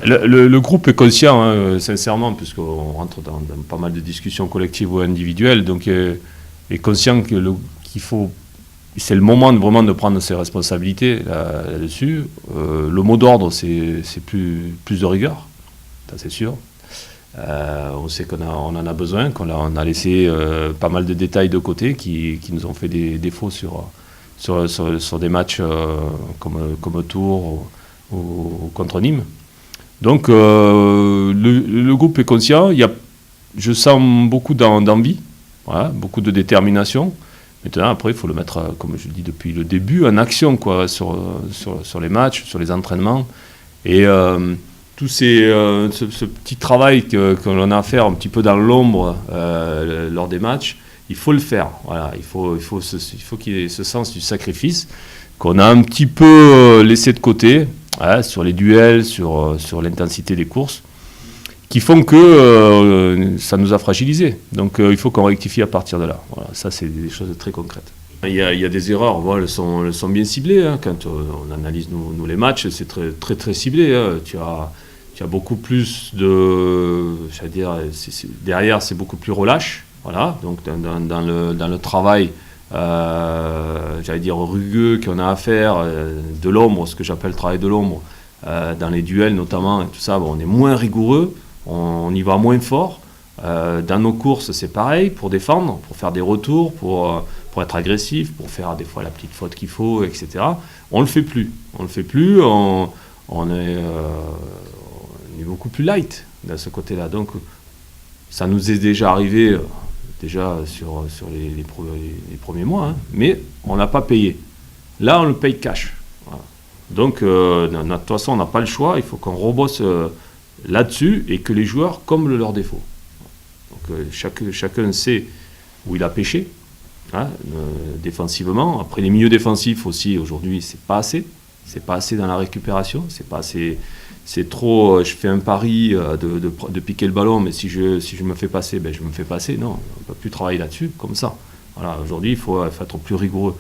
Le groupe est conscient, hein, sincèrement, puisqu'on rentre dans pas mal de discussions collectives ou individuelles, donc est conscient qu'il faut, c'est le moment vraiment de prendre ses responsabilités là-dessus. Le mot d'ordre, c'est plus de rigueur, ça c'est sûr. On sait qu'on en a besoin, on a laissé pas mal de détails de côté qui nous ont fait des défauts sur des matchs comme Tours ou contre Nîmes. Donc le groupe est conscient, je sens beaucoup d'envie, voilà, beaucoup de détermination. Maintenant, après, il faut le mettre, comme je le dis depuis le début, en action quoi, sur les matchs, sur les entraînements. Et tout ce petit travail que l'on a à faire un petit peu dans l'ombre lors des matchs, il faut le faire. Voilà, il faut qu'il y ait ce sens du sacrifice qu'on a un petit peu laissé de côté. Voilà, sur les duels, sur l'intensité des courses, qui font que ça nous a fragilisés. Donc il faut qu'on rectifie à partir de là. Voilà, ça, c'est des choses très concrètes. Il y a des erreurs, voilà, elles sont bien ciblées. Hein. Quand on analyse nous les matchs, c'est très, très ciblé. Hein. Tu as beaucoup plus de... J'allais dire, derrière, c'est beaucoup plus relâche. Voilà, donc dans le travail... j'allais dire rugueux qu'on a à faire, de l'ombre, ce que j'appelle le travail de l'ombre, dans les duels notamment, et tout ça, bon, on est moins rigoureux, on y va moins fort. Dans nos courses, c'est pareil, pour défendre, pour faire des retours, pour être agressif, pour faire des fois la petite faute qu'il faut, etc. On le fait plus, on est beaucoup plus light de ce côté-là. Donc ça nous est déjà arrivé... déjà sur les premiers mois, hein, mais on n'a pas payé. Là, on le paye cash. Voilà. Donc, de toute façon, on n'a pas le choix, il faut qu'on rebosse là-dessus et que les joueurs comblent leurs défauts. Donc, chacun sait où il a pêché, hein, défensivement. Après, les milieux défensifs aussi, aujourd'hui, c'est pas assez. C'est pas assez dans la récupération, c'est pas assez... C'est trop, je fais un pari de piquer le ballon, mais si je me fais passer, ben je me fais passer. Non, on ne peut plus travailler là-dessus, comme ça. Voilà, aujourd'hui, il faut être plus rigoureux.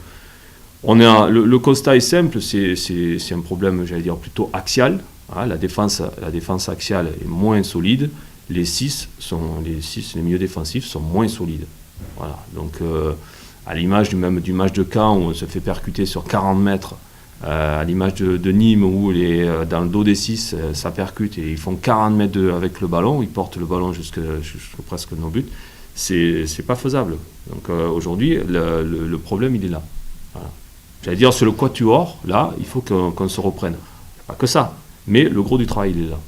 Le constat est simple, c'est un problème, j'allais dire, plutôt axial. Hein, la défense axiale est moins solide. Les milieux défensifs sont moins solides. Voilà, donc à l'image du match de Caen, où on se fait percuter sur 40 mètres, à l'image de Nîmes où dans le dos des 6 ça percute et ils font 40 mètres avec le ballon, ils portent le ballon jusqu'à presque nos buts, c'est pas faisable. Donc aujourd'hui le problème il est là. Voilà. J'allais dire sur le quatuor, là il faut qu'on se reprenne. Pas que ça, mais le gros du travail il est là.